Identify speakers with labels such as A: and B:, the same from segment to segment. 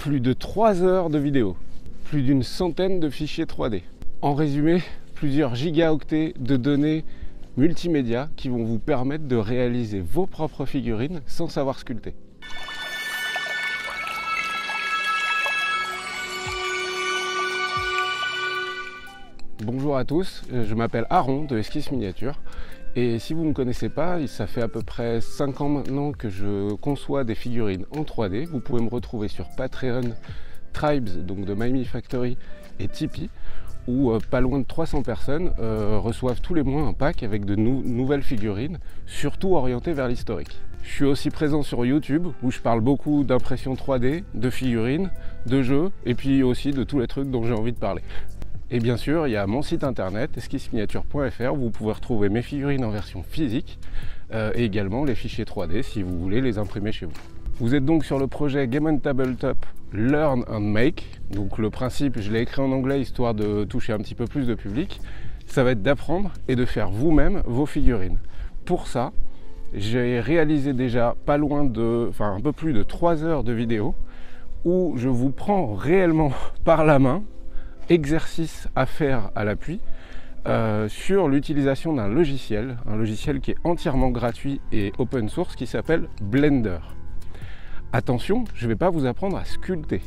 A: plus de 3 heures de vidéo, plus d'une centaine de fichiers 3D. En résumé, plusieurs gigaoctets de données multimédia qui vont vous permettre de réaliser vos propres figurines sans savoir sculpter. Bonjour à tous, je m'appelle Aaron de Esquisse Miniature et si vous ne me connaissez pas, ça fait à peu près 5 ans maintenant que je conçois des figurines en 3D. Vous pouvez me retrouver sur Patreon, Tribes, donc de My Me Factory et Tipeee, où pas loin de 300 personnes reçoivent tous les mois un pack avec de nouvelles figurines, surtout orientées vers l'historique. Je suis aussi présent sur YouTube où je parle beaucoup d'impression 3D, de figurines, de jeux et puis aussi de tous les trucs dont j'ai envie de parler. Et bien sûr, il y a mon site internet esquisseminiature.fr où vous pouvez retrouver mes figurines en version physique et également les fichiers 3D si vous voulez les imprimer chez vous. Vous êtes donc sur le projet Game on Tabletop Learn and Make. Donc le principe, je l'ai écrit en anglais histoire de toucher un petit peu plus de public. Ça va être d'apprendre et de faire vous-même vos figurines. Pour ça, j'ai réalisé déjà pas loin de, un peu plus de 3 heures de vidéo où je vous prends réellement par la main, exercice à faire à l'appui, sur l'utilisation d'un logiciel, un logiciel qui est entièrement gratuit et open source qui s'appelle Blender. Attention, je ne vais pas vous apprendre à sculpter.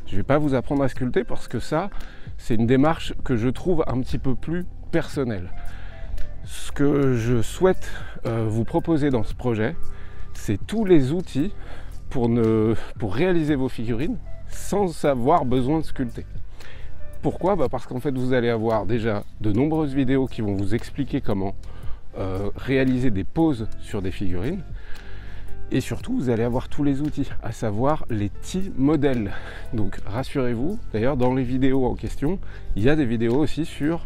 A: Je ne vais pas vous apprendre à sculpter parce que ça, c'est une démarche que je trouve un petit peu plus personnelle. Ce que je souhaite vous proposer dans ce projet, c'est tous les outils pour réaliser vos figurines sans avoir besoin de sculpter. Pourquoi ? Parce qu'en fait, vous allez avoir déjà de nombreuses vidéos qui vont vous expliquer comment réaliser des poses sur des figurines. Et surtout, vous allez avoir tous les outils, à savoir les petits modèles. Donc, rassurez-vous, d'ailleurs, dans les vidéos en question, il y a des vidéos aussi sur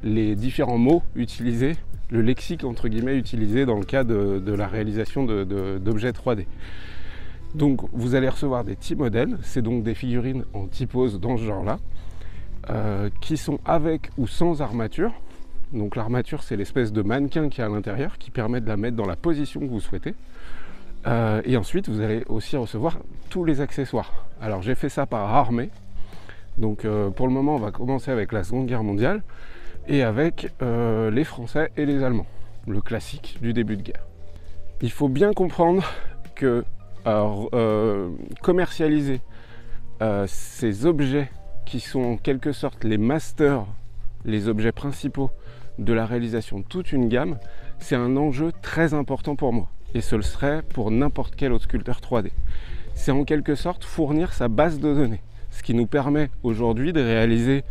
A: les différents mots utilisés, le lexique, entre guillemets, utilisé dans le cas de la réalisation d'objets 3D. Donc vous allez recevoir des petits modèles, c'est donc des figurines en typose dans ce genre-là, qui sont avec ou sans armature. Donc l'armature, c'est l'espèce de mannequin qui est à l'intérieur, qui permet de la mettre dans la position que vous souhaitez. Et ensuite, vous allez aussi recevoir tous les accessoires. Alors j'ai fait ça par armée. Donc pour le moment, on va commencer avec la Seconde Guerre mondiale et avec les Français et les Allemands, le classique du début de guerre. Il faut bien comprendre que commercialiser ces objets qui sont en quelque sorte les masters, les objets principaux de la réalisation de toute une gamme, c'est un enjeu très important pour moi et ce le serait pour n'importe quel autre sculpteur 3D. C'est en quelque sorte fournir sa base de données, ce qui nous permet aujourd'hui de réaliser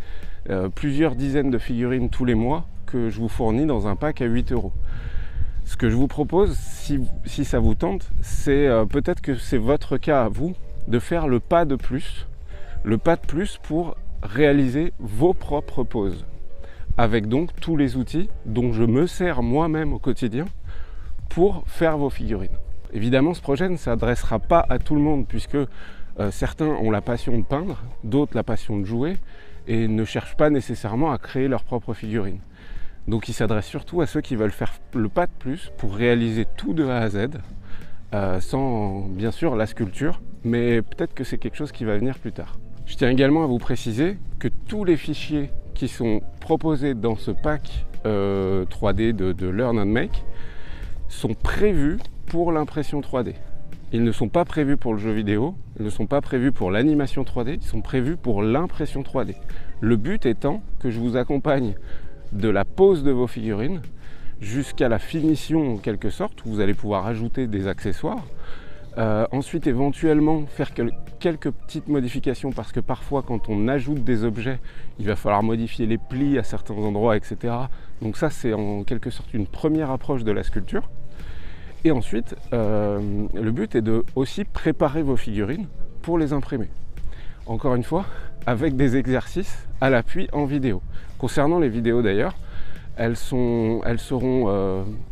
A: plusieurs dizaines de figurines tous les mois que je vous fournis dans un pack à 8 €. Ce que je vous propose, si ça vous tente, c'est peut-être que c'est votre cas à vous, de faire le pas de plus pour réaliser vos propres poses, avec donc tous les outils dont je me sers moi-même au quotidien pour faire vos figurines. Évidemment, ce projet ne s'adressera pas à tout le monde, puisque certains ont la passion de peindre, d'autres la passion de jouer, et ne cherchent pas nécessairement à créer leurs propres figurines. Donc il s'adresse surtout à ceux qui veulent faire le pas de plus pour réaliser tout de A à Z, sans bien sûr la sculpture, mais peut-être que c'est quelque chose qui va venir plus tard. Je tiens également à vous préciser que tous les fichiers qui sont proposés dans ce pack 3D de Learn and Make sont prévus pour l'impression 3D. Ils ne sont pas prévus pour le jeu vidéo, ils ne sont pas prévus pour l'animation 3D, ils sont prévus pour l'impression 3D. Le but étant que je vous accompagne de la pose de vos figurines jusqu'à la finition en quelque sorte, où vous allez pouvoir ajouter des accessoires. Ensuite éventuellement faire quelques petites modifications parce que parfois quand on ajoute des objets, il va falloir modifier les plis à certains endroits, etc. Donc ça c'est en quelque sorte une première approche de la sculpture. Et ensuite, le but est de aussi préparer vos figurines pour les imprimer. Encore une fois, avec des exercices à l'appui en vidéo. Concernant les vidéos d'ailleurs, elles seront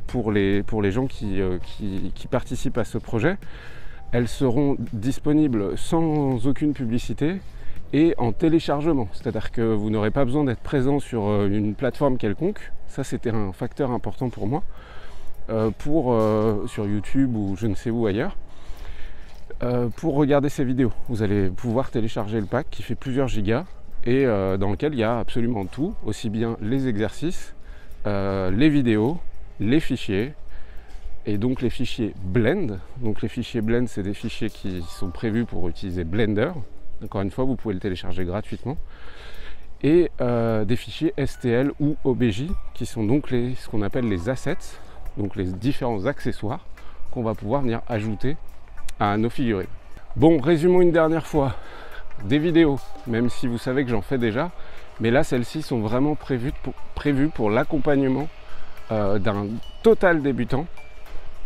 A: pour les gens qui participent à ce projet, elles seront disponibles sans aucune publicité et en téléchargement. C'est-à-dire que vous n'aurez pas besoin d'être présent sur une plateforme quelconque. Ça, c'était un facteur important pour moi, sur YouTube ou je ne sais où ailleurs. Pour regarder ces vidéos, vous allez pouvoir télécharger le pack qui fait plusieurs gigas et dans lequel il y a absolument tout, aussi bien les exercices, les vidéos, les fichiers et donc les fichiers Blend. Donc les fichiers Blend, c'est des fichiers qui sont prévus pour utiliser Blender. Encore une fois, vous pouvez le télécharger gratuitement. Et des fichiers STL ou OBJ qui sont donc ce qu'on appelle les assets, donc les différents accessoires qu'on va pouvoir venir ajouter à nos figurines. Bon, résumons une dernière fois. Des vidéos, même si vous savez que j'en fais déjà, mais là celles-ci sont vraiment prévues pour l'accompagnement d'un total débutant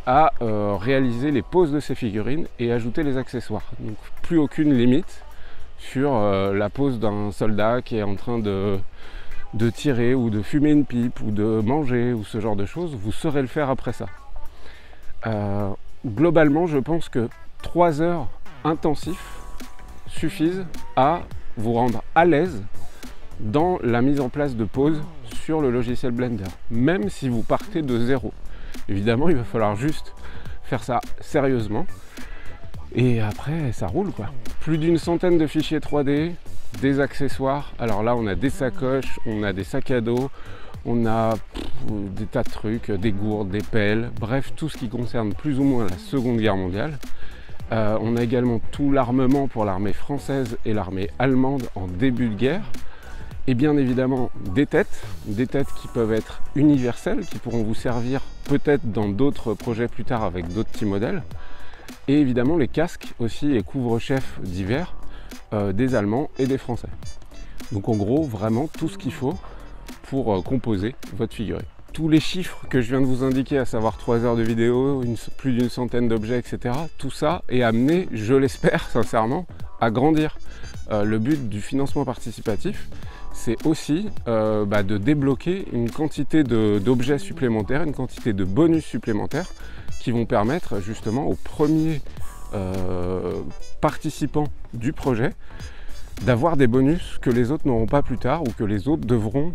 A: à réaliser les poses de ces figurines et ajouter les accessoires. Donc plus aucune limite sur la pose d'un soldat qui est en train de tirer ou de fumer une pipe ou de manger ou ce genre de choses, vous saurez le faire après ça. Globalement, je pense que 3 heures intensifs suffisent à vous rendre à l'aise dans la mise en place de poses sur le logiciel Blender, même si vous partez de zéro. Évidemment, il va falloir juste faire ça sérieusement et après ça roule quoi. Plus d'une centaine de fichiers 3D, des accessoires. Alors là, on a des sacoches, on a des sacs à dos, on a des tas de trucs, des gourdes, des pelles, bref, tout ce qui concerne plus ou moins la Seconde Guerre mondiale. On a également tout l'armement pour l'armée française et l'armée allemande en début de guerre. Et bien évidemment des têtes qui peuvent être universelles, qui pourront vous servir peut-être dans d'autres projets plus tard avec d'autres petits modèles. Et évidemment les casques aussi et couvre-chefs divers des Allemands et des Français. Donc en gros, vraiment tout ce qu'il faut pour composer votre figurine. Tous les chiffres que je viens de vous indiquer, à savoir 3 heures de vidéo, plus d'une centaine d'objets, etc., tout ça est amené, je l'espère sincèrement, à grandir. Le but du financement participatif, c'est aussi de débloquer une quantité d'objets supplémentaires, une quantité de bonus supplémentaires qui vont permettre justement aux premiers participants du projet d'avoir des bonus que les autres n'auront pas plus tard ou que les autres devront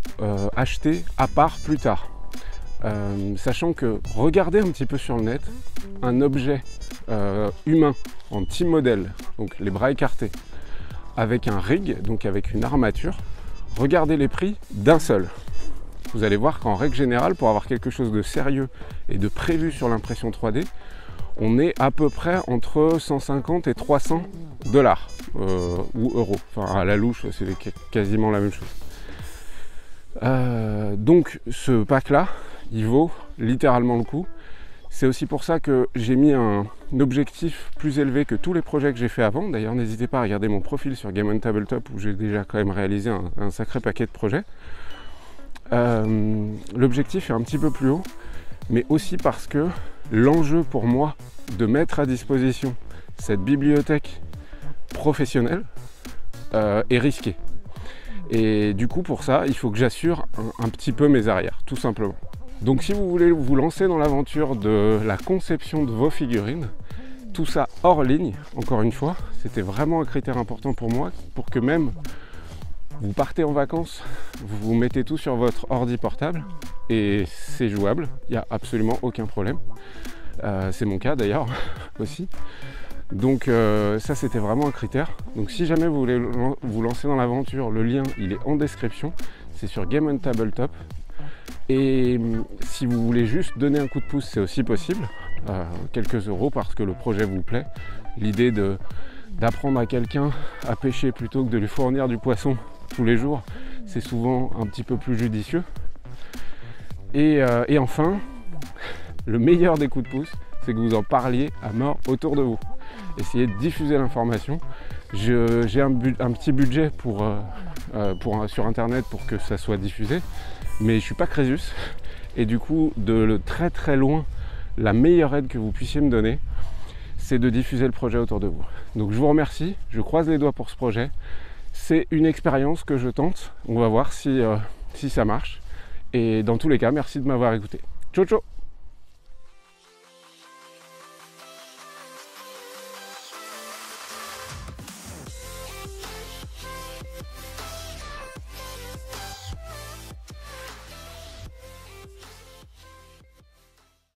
A: acheter à part plus tard. Sachant que regardez un petit peu sur le net un objet humain en team modèle, donc les bras écartés, avec un rig, donc avec une armature, regardez les prix d'un seul. Vous allez voir qu'en règle générale, pour avoir quelque chose de sérieux et de prévu sur l'impression 3D, on est à peu près entre 150 et 300 dollars ou euros. Enfin, à la louche, c'est quasiment la même chose. Donc ce pack-là, il vaut littéralement le coup. C'est aussi pour ça que j'ai mis un objectif plus élevé que tous les projets que j'ai fait avant. D'ailleurs, n'hésitez pas à regarder mon profil sur Game on Tabletop où j'ai déjà quand même réalisé un sacré paquet de projets. L'objectif est un petit peu plus haut, mais aussi parce que l'enjeu pour moi de mettre à disposition cette bibliothèque professionnelle est risqué. Et du coup, pour ça, il faut que j'assure un petit peu mes arrières, tout simplement. Donc si vous voulez vous lancer dans l'aventure de la conception de vos figurines, tout ça hors ligne, encore une fois, c'était vraiment un critère important pour moi, pour que même vous partez en vacances, vous mettez tout sur votre ordi portable, et c'est jouable, il n'y a absolument aucun problème. C'est mon cas d'ailleurs aussi. Donc ça c'était vraiment un critère. Donc si jamais vous voulez vous lancer dans l'aventure, le lien il est en description, c'est sur Game on Tabletop. Et si vous voulez juste donner un coup de pouce, c'est aussi possible, quelques euros parce que le projet vous plaît. L'idée d'apprendre à quelqu'un à pêcher plutôt que de lui fournir du poisson tous les jours, c'est souvent un petit peu plus judicieux. Et enfin, le meilleur des coups de pouce, c'est que vous en parliez à mort autour de vous. Essayez de diffuser l'information. J'ai un petit budget sur internet pour que ça soit diffusé, mais je ne suis pas Crésus. Et du coup, de très très loin, la meilleure aide que vous puissiez me donner, c'est de diffuser le projet autour de vous. Donc je vous remercie, je croise les doigts pour ce projet. C'est une expérience que je tente. On va voir si ça marche. Et dans tous les cas, merci de m'avoir écouté. Ciao ciao!